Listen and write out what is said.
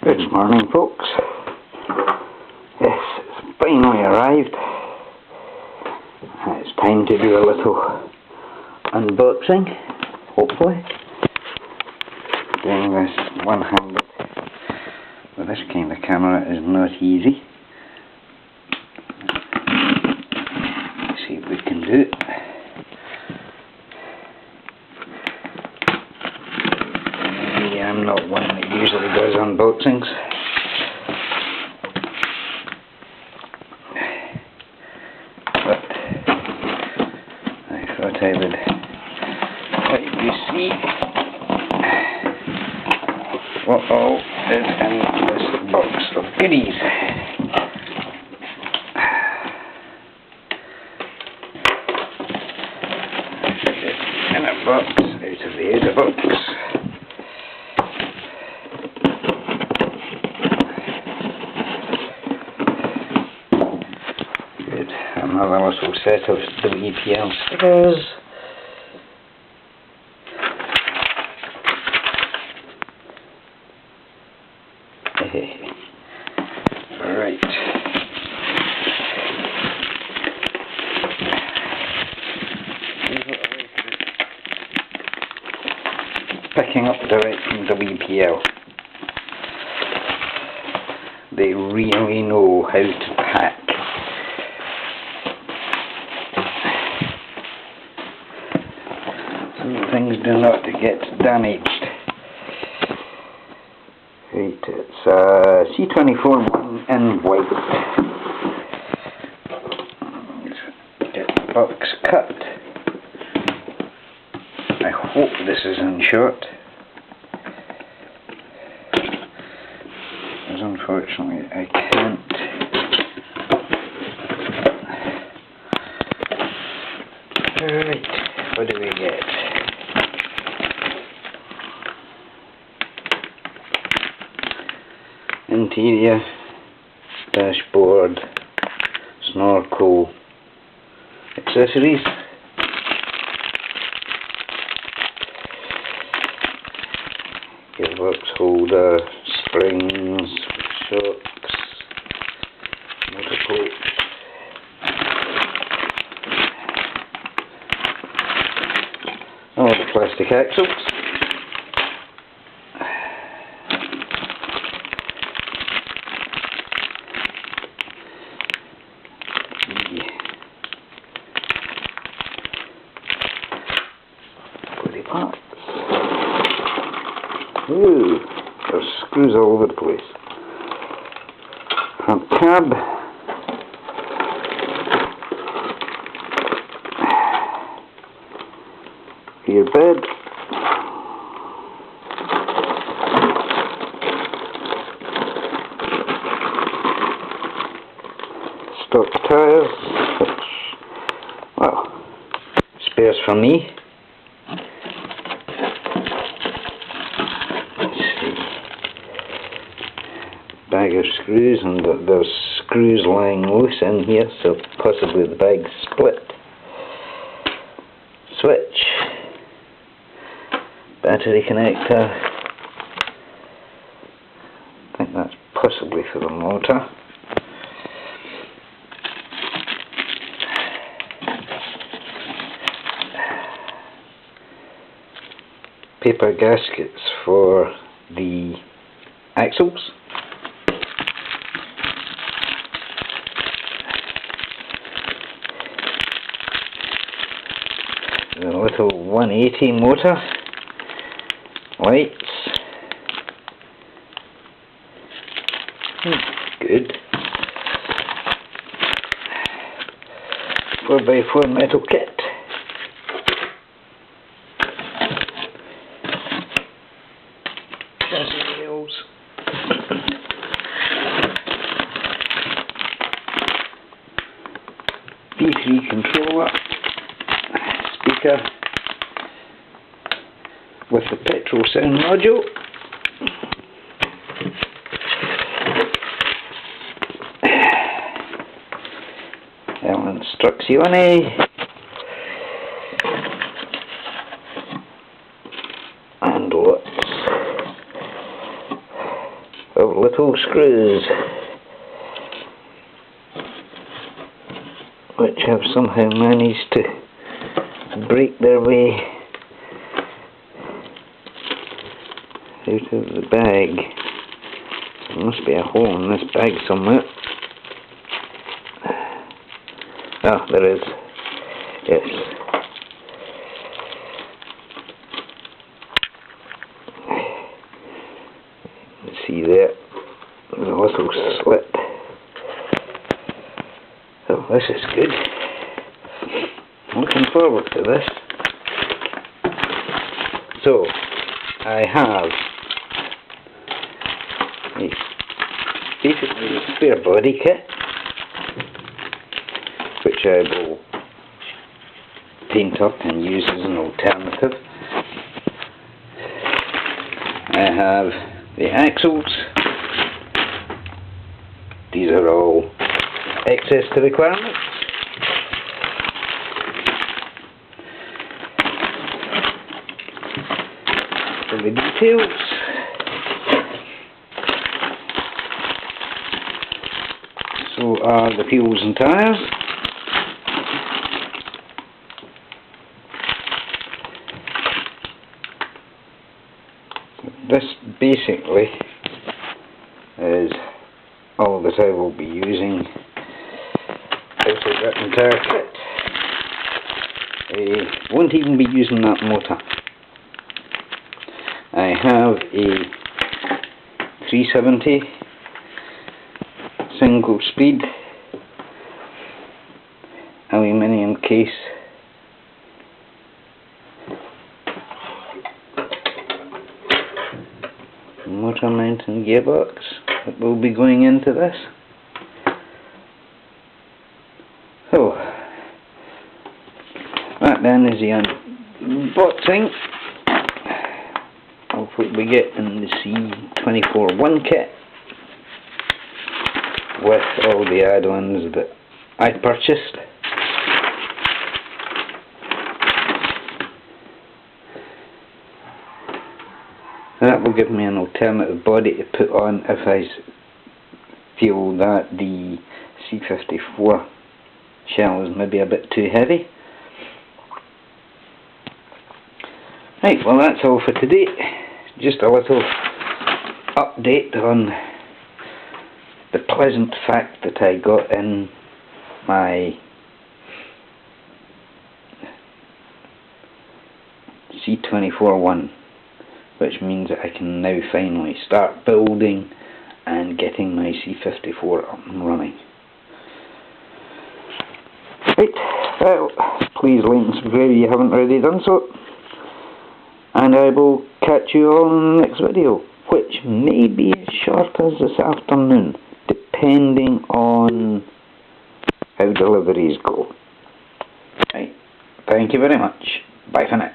Good morning, folks. Yes, it's finally arrived. It's time to do a little unboxing, hopefully. Doing this one-handed with this kind of camera is not easy. Let's see if we can do it. I'm not one that usually does unboxings. But I thought I would let you see what all is in this box of goodies. In a box, out of the outer box. Another little set of WPL stickers. Right. Picking up direct from WPL. They really know how to pack. Things do not get damaged. Right, it's C24-1 in white. Let's get the box cut. I hope this is insured, because unfortunately I can't. Right, what do we get? Interior, dashboard, snorkel, accessories, gearbox holder, springs, shocks, motor coach, all the plastic axles. Parts. Ooh, there's screws all over the place. Front cab. Rear bed. Stock tyres, which, well, spares for me. Bag of screws, and there's screws lying loose in here, so possibly the bag's split. Switch, battery connector. I think that's possibly for the motor. Paper gaskets for the axles. The little 180 motor, lights, good, 4x4 metal kit, wheels, D3 controller, speaker with the petrol sound module, instruczione, and lots of little screws which have somehow managed to break their way out of the bag. There must be a hole in this bag somewhere. Ah, there is. Yes. You can see there, there's a little slit. Oh, this is good. Looking forward to this. So, I have basically a spare body kit, which I will paint up and use as an alternative. I have the axles. These are all excess to requirements. For the details, so are the fuels and tyres. This basically is all that I will be using out of that entire kit. I won't even be using that motor. I have a 370 single speed aluminium case motor mounting gearbox that will be going into this. So that then is the unboxing of what we get in the C24-1 kit with all the add-ons that I purchased. That will give me an alternative body to put on if I feel that the C54 shell is maybe a bit too heavy. Right, well that's all for today. Just a little update on the pleasant fact that I got in my C24-1, which means that I can now finally start building and getting my C54 up and running. Right, well, please like and subscribe if you haven't already done so, and I will catch you all in the next video, which may be as short as this afternoon, depending on how deliveries go. Right, thank you very much. Bye for now.